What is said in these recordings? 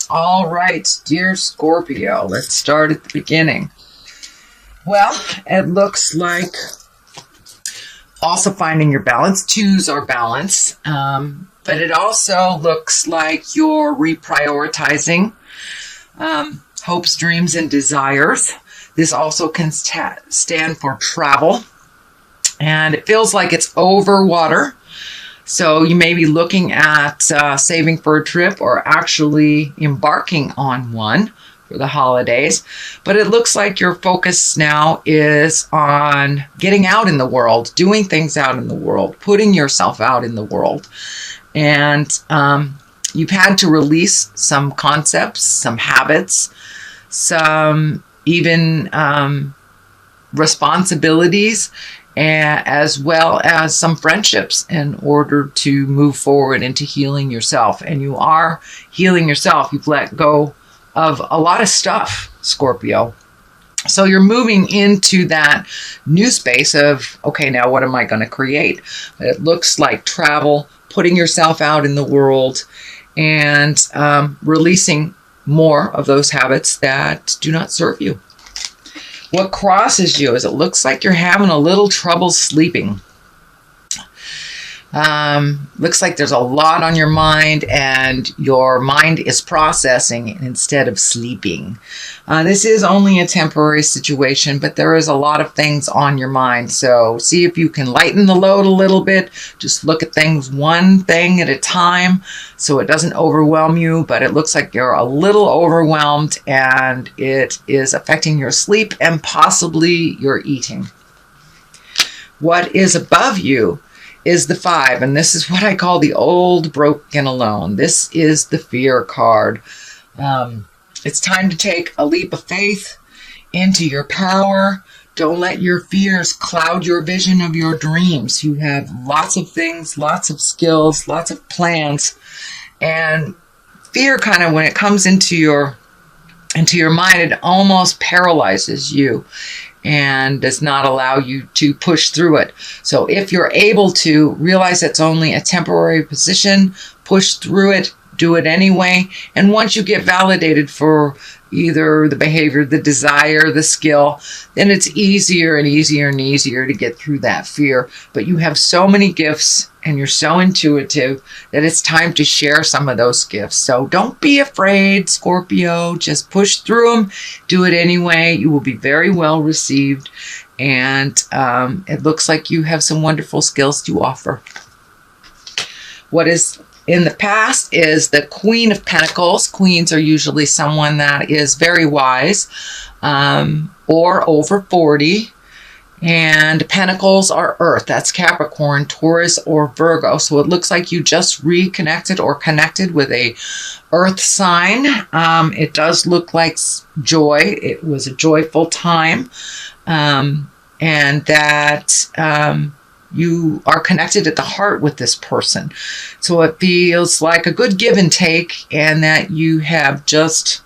All right, dear Scorpio, let's start at the beginning. Well, it looks like also finding your balance. Twos are balance, but it also looks like you're reprioritizing hopes, dreams, and desires. This also can stand for travel, and it feels like it's over water. So you may be looking at saving for a trip or actually embarking on one for the holidays. But it looks like your focus now is on getting out in the world, doing things out in the world, putting yourself out in the world. And you've had to release some concepts, some habits, some even responsibilities, as well as some friendships in order to move forward into healing yourself. And you are healing yourself. You've let go of a lot of stuff, Scorpio. So you're moving into that new space of, okay, now what am I going to create? It looks like travel, putting yourself out in the world, and releasing more of those habits that do not serve you. What crosses you is it looks like you're having a little trouble sleeping. Looks like there's a lot on your mind and your mind is processing instead of sleeping. This is only a temporary situation, but there is a lot of things on your mind. So see if you can lighten the load a little bit. Just look at things one thing at a time so it doesn't overwhelm you, but it looks like you're a little overwhelmed and it is affecting your sleep and possibly your eating. What is above you is the 5, and this is what I call the old, broken, alone. This is the fear card. It's time to take a leap of faith into your power. Don't let your fears cloud your vision of your dreams. You have lots of things, lots of skills, lots of plans, and fear kind of, when it comes into your mind, it almost paralyzes you and does not allow you to push through it. So if you're able to realize it's only a temporary position, push through it, do it anyway. And once you get validated for either the behavior, the desire, the skill, then it's easier and easier and easier to get through that fear. But you have so many gifts and you're so intuitive that it's time to share some of those gifts. So don't be afraid, Scorpio. Just push through them. Do it anyway. You will be very well received. And it looks like you have some wonderful skills to offer. What is in the past is the Queen of Pentacles. Queens are usually someone that is very wise or over 40. And Pentacles are Earth. That's Capricorn, Taurus, or Virgo. So it looks like you just reconnected or connected with a Earth sign. It does look like joy. It was a joyful time. And that you are connected at the heart with this person. So it feels like a good give and take, and that you have just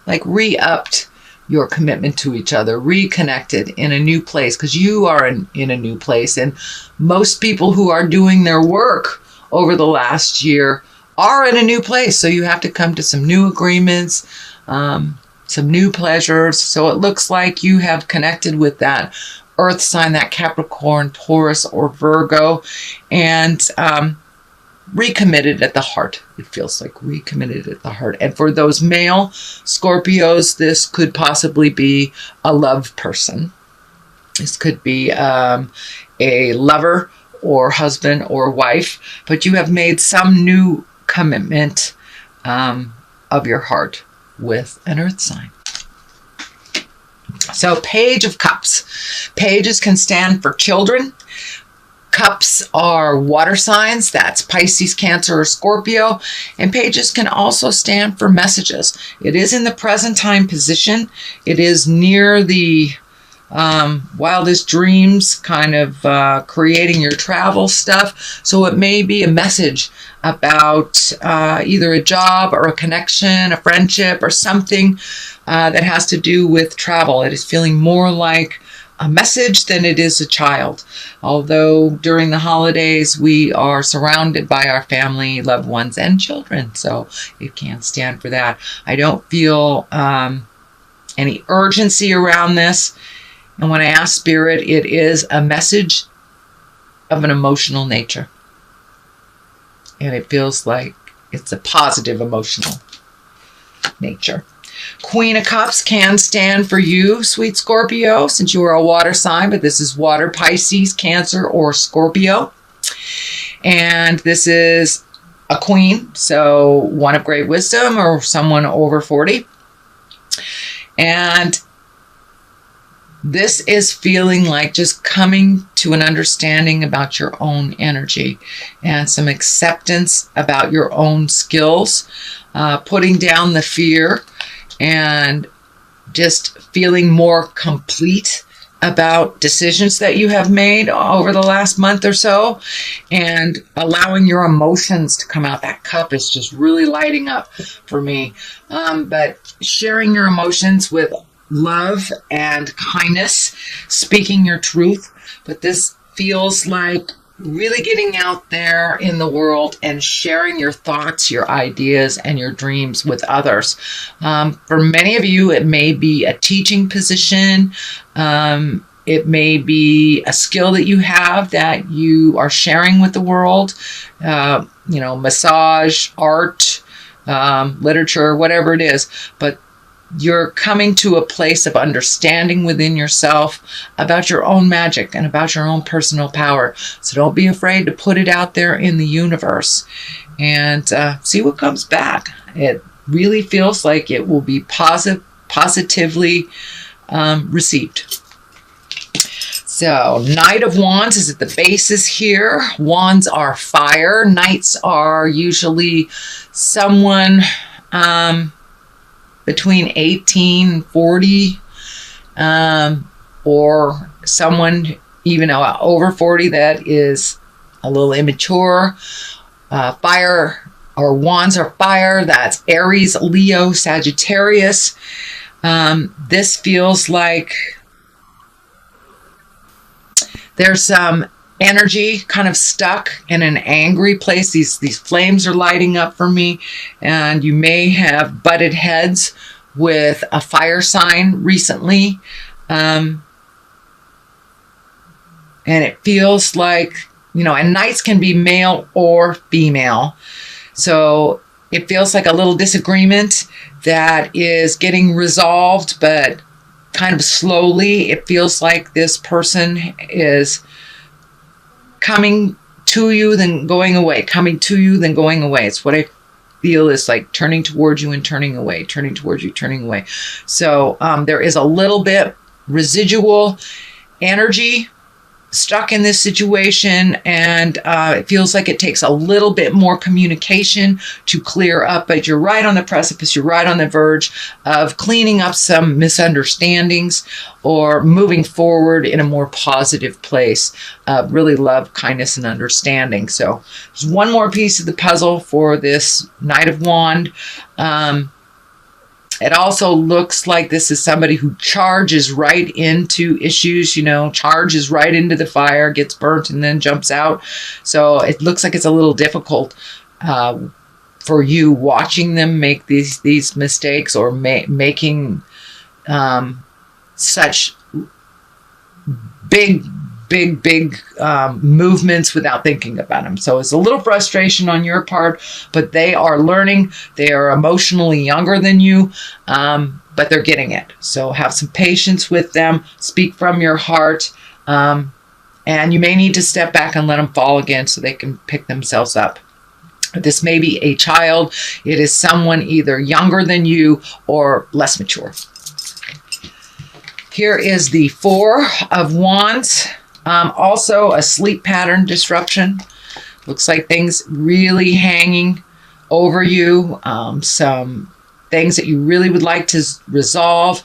like re-upped your commitment to each other, reconnected in a new place, because you are in a new place. And most people who are doing their work over the last year are in a new place. So you have to come to some new agreements, some new pleasures. So it looks like you have connected with that Earth sign, that Capricorn, Taurus, or Virgo, and recommitted at the heart. It feels like recommitted at the heart. And for those male Scorpios, this could possibly be a love person. This could be a lover or husband or wife, but you have made some new commitment of your heart with an Earth sign. So Page of Cups. Pages can stand for children. Cups are water signs. That's Pisces, Cancer, or Scorpio. And pages can also stand for messages. It is in the present time position. It is near the wildest dreams, kind of creating your travel stuff. So it may be a message about either a job or a connection, a friendship, or something that has to do with travel. It is feeling more like a message than it is a child. Although during the holidays, we are surrounded by our family, loved ones, and children. So it can't stand for that. I don't feel any urgency around this. And when I ask Spirit, it is a message of an emotional nature. And it feels like it's a positive emotional nature. Queen of Cups can stand for you, sweet Scorpio, since you are a water sign, but this is water, Pisces, Cancer, or Scorpio. And this is a queen, so one of great wisdom or someone over 40. And this is feeling like just coming to an understanding about your own energy and some acceptance about your own skills, putting down the fear and just feeling more complete about decisions that you have made over the last month or so, and allowing your emotions to come out. That cup is just really lighting up for me. But sharing your emotions with love and kindness, speaking your truth. But this feels like really getting out there in the world and sharing your thoughts, your ideas, and your dreams with others. For many of you, it may be a teaching position. It may be a skill that you have that you are sharing with the world. Massage, art, literature, whatever it is. But you're coming to a place of understanding within yourself about your own magic and about your own personal power. So don't be afraid to put it out there in the universe and see what comes back. It really feels like it will be positively received. So Knight of Wands is at the basis here. Wands are fire. Knights are usually someone between 18 and 40, or someone even over 40 that is a little immature. Fire or wands are fire. That's Aries, Leo, Sagittarius. This feels like there's some energy kind of stuck in an angry place. These flames are lighting up for me, and you may have butted heads with a fire sign recently, and it feels like, and knights can be male or female, so it feels like a little disagreement that is getting resolved, but kind of slowly. It feels like this person is coming to you, then going away, coming to you, then going away. It's what I feel is like turning towards you and turning away, turning towards you, turning away. So there is a little bit residual energy stuck in this situation, and it feels like it takes a little bit more communication to clear up, but you're right on the precipice, you're right on the verge of cleaning up some misunderstandings or moving forward in a more positive place. Really love kindness and understanding. So there's one more piece of the puzzle for this Knight of Wands. It also looks like this is somebody who charges right into issues, charges right into the fire, gets burnt, and then jumps out. So it looks like it's a little difficult for you watching them make these mistakes or making such big movements without thinking about them. So it's a little frustration on your part, but they are learning. They are emotionally younger than you, but they're getting it. So have some patience with them. Speak from your heart. And you may need to step back and let them fall again so they can pick themselves up. This may be a child. It is someone either younger than you or less mature. Here is the Four of Wands. Also a sleep pattern disruption. Looks like things really hanging over you. Some things that you really would like to resolve.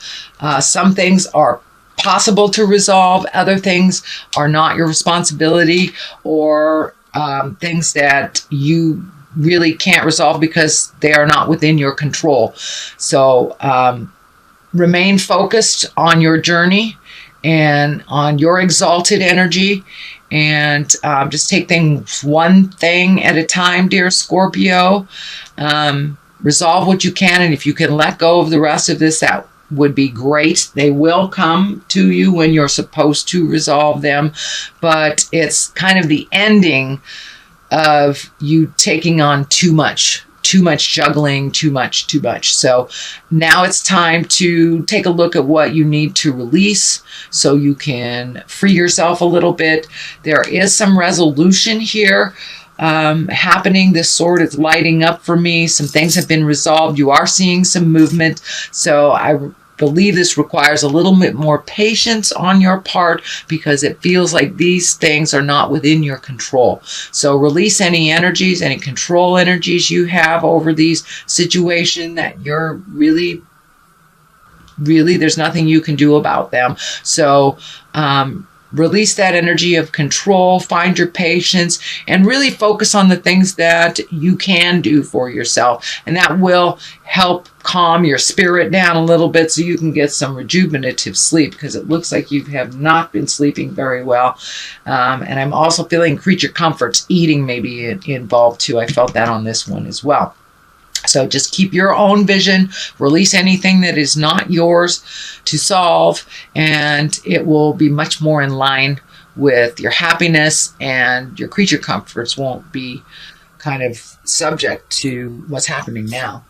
Some things are possible to resolve. Other things are not your responsibility, or things that you really can't resolve because they are not within your control. So remain focused on your journey and on your exalted energy. And just take things one thing at a time, dear Scorpio. Resolve what you can, and if you can let go of the rest of this, that would be great. They will come to you when you're supposed to resolve them, but it's kind of the ending of you taking on too much juggling, too much. So now it's time to take a look at what you need to release so you can free yourself a little bit. There is some resolution here happening. This sword is lighting up for me. Some things have been resolved. You are seeing some movement. So I believe this requires a little bit more patience on your part because it feels like these things are not within your control. So release any energies, any control energies you have over these situations that you're really, there's nothing you can do about them. So release that energy of control, find your patience, and really focus on the things that you can do for yourself. And that will help calm your spirit down a little bit so you can get some rejuvenative sleep, because it looks like you have not been sleeping very well. And I'm also feeling creature comforts, eating maybe involved too. I felt that on this one as well. So just keep your own vision, release anything that is not yours to solve, and it will be much more in line with your happiness, and your creature comforts won't be kind of subject to what's happening now.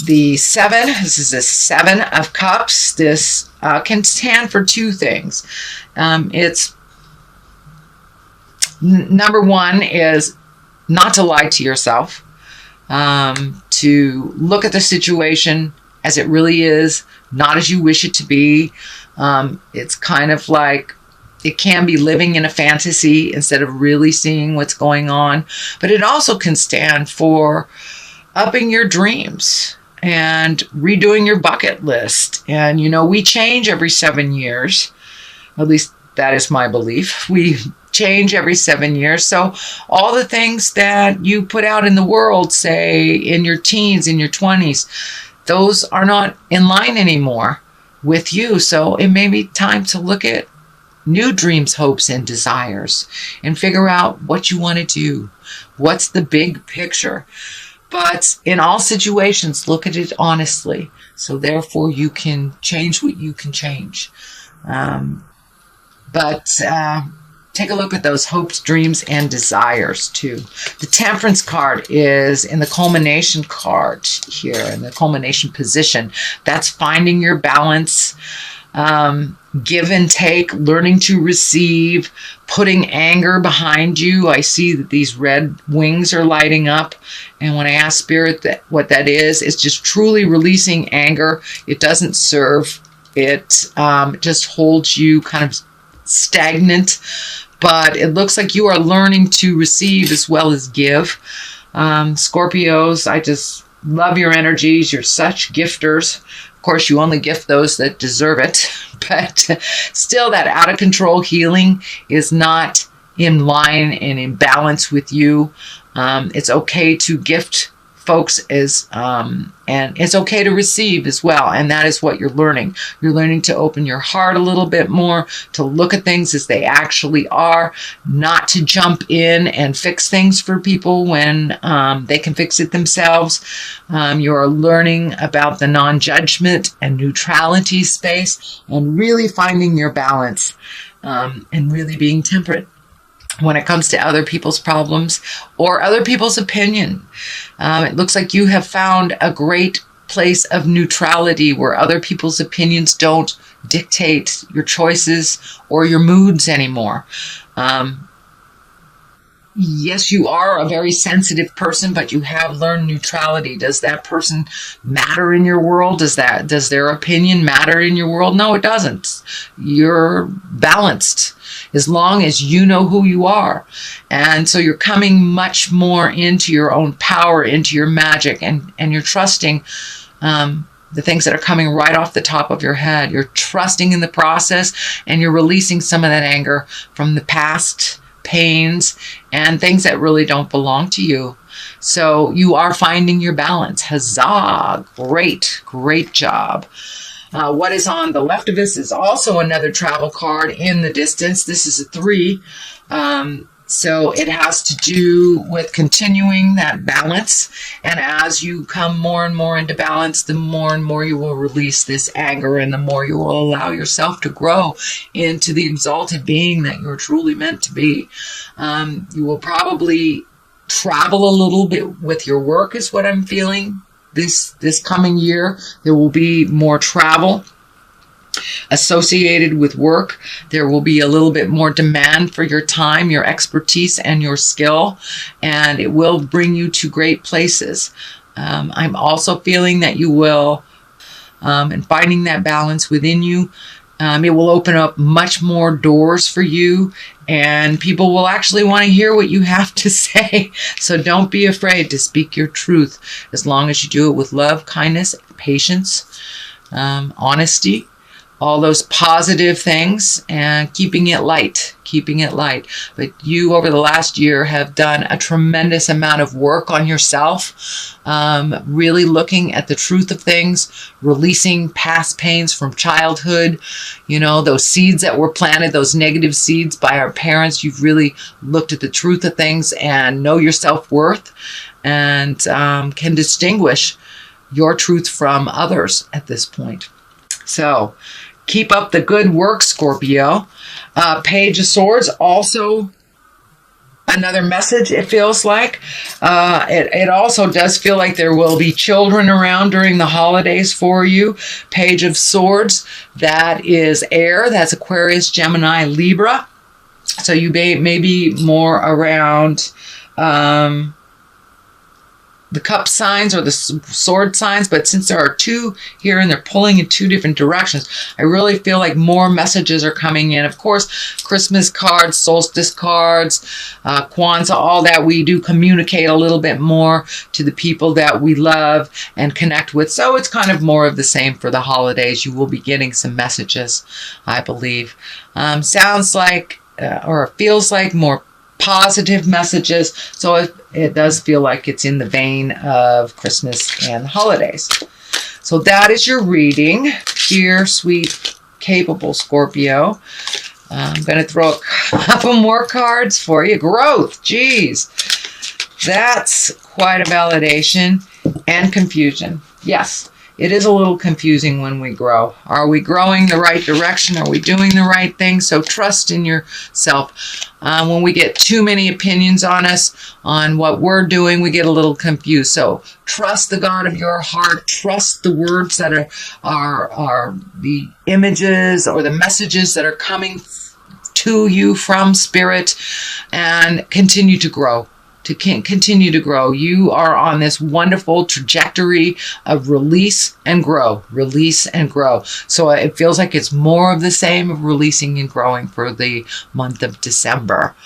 The 7, this is a 7 of Cups. This can stand for two things. It's number one is not to lie to yourself, to look at the situation as it really is, not as you wish it to be. It's kind of like it can be living in a fantasy instead of really seeing what's going on. But it also can stand for upping your dreams and redoing your bucket list. And, you know, we change every 7 years. At least that is my belief. We change every 7 years. So all the things that you put out in the world, say in your teens, in your 20s, those are not in line anymore with you. So it may be time to look at new dreams, hopes, and desires and figure out what you want to do. What's the big picture? But in all situations, look at it honestly. So therefore you can change what you can change. Take a look at those hopes, dreams, and desires too. The Temperance card is in the culmination card here, in the culmination position. That's finding your balance, give and take, learning to receive, putting anger behind you. I see that these red wings are lighting up. And when I ask Spirit what that is, it's just truly releasing anger. It doesn't serve. It just holds you kind of stagnant, but it looks like you are learning to receive as well as give. Scorpios, I just love your energies. You're such gifters. Of course, you only gift those that deserve it, but still that out of control healing is not in line and in balance with you. It's okay to gift folks and it's okay to receive as well. And that is what you're learning. You're learning to open your heart a little bit more, to look at things as they actually are, not to jump in and fix things for people when they can fix it themselves. You're learning about the non-judgment and neutrality space and really finding your balance and really being temperate when it comes to other people's problems or other people's opinion. It looks like you have found a great place of neutrality where other people's opinions don't dictate your choices or your moods anymore. Yes, you are a very sensitive person, but you have learned neutrality. Does that person matter in your world? Does their opinion matter in your world? No, it doesn't. You're balanced as long as you know who you are. And so you're coming much more into your own power, into your magic, and you're trusting the things that are coming right off the top of your head. You're trusting in the process, and you're releasing some of that anger from the past pains and things that really don't belong to you. So you are finding your balance. Huzzah! Great job. What is on the left of us is also another travel card in the distance. This is a 3. So it has to do with continuing that balance. And as you come more and more into balance, the more and more you will release this anger, and the more you will allow yourself to grow into the exalted being that you're truly meant to be. You will probably travel a little bit with your work is what I'm feeling. This coming year, there will be more travel associated with work. There will be a little bit more demand for your time, your expertise, and your skill, and it will bring you to great places. I'm also feeling that you will, and finding that balance within you, it will open up much more doors for you, and people will actually want to hear what you have to say. So don't be afraid to speak your truth, as long as you do it with love, kindness, patience, honesty, all those positive things, and keeping it light. But you, over the last year, have done a tremendous amount of work on yourself, really looking at the truth of things, releasing past pains from childhood, those seeds that were planted, those negative seeds by our parents. You've really looked at the truth of things and know your self-worth, and can distinguish your truth from others at this point. So keep up the good work, Scorpio. Page of Swords, also another message, it feels like. It also does feel like there will be children around during the holidays for you. Page of Swords, that is air. That's Aquarius, Gemini, Libra. So you may be more around the cup signs or the sword signs, but since there are 2 here and they're pulling in 2 different directions, I really feel like more messages are coming in. Of course, Christmas cards, solstice cards, Kwanzaa, all that, we do communicate a little bit more to the people that we love and connect with. So it's kind of more of the same for the holidays. You will be getting some messages, I believe. Sounds like, or feels like, more positive messages. So it does feel like it's in the vein of Christmas and the holidays. So that is your reading, dear, sweet, capable Scorpio. I'm going to throw a couple more cards for you. Growth, geez. That's quite a validation. And confusion. Yes, it is a little confusing when we grow. Are we growing the right direction? Are we doing the right thing? So trust in yourself. When we get too many opinions on us, on what we're doing, we get a little confused. So trust the God of your heart. Trust the words that are the images or the messages that are coming to you from Spirit, and continue to grow. Continue to grow. You are on this wonderful trajectory of release and grow. Release and grow. So it feels like it's more of the same of releasing and growing for the month of December.